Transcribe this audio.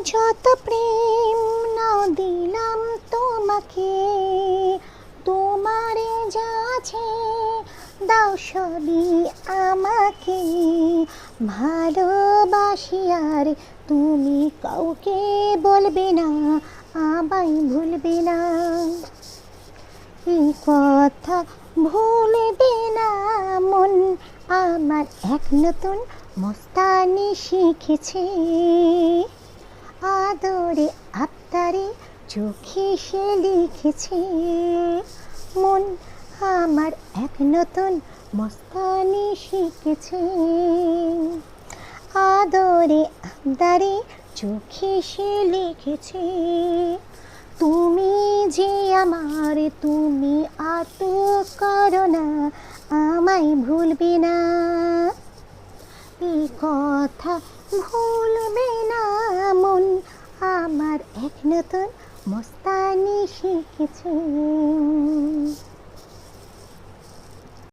যত প্রেম নাও দিলাম তোমাকে, তোমারে যাচ্ছে দাও সবই আমাকে। ভালোবাসি আর তুমি কাউকে বলবে না, আমায় ভুলবে না। এই কথা ভুলবে না মন আমার, এক নতুন মস্তানি শিখেছে। আদরে আবদারে চোখে সে লিখেছে, মন আমার এক নতুন মস্তানি শিখেছে। আদরে আবদারে চোখে সে লিখেছে, তুমি যে আমার, তুমি আটক করো না, আমায় ভুলবে না। এই কথা ভুলবে না মন আমার, এক নতুন মস্তানি শিখেছে।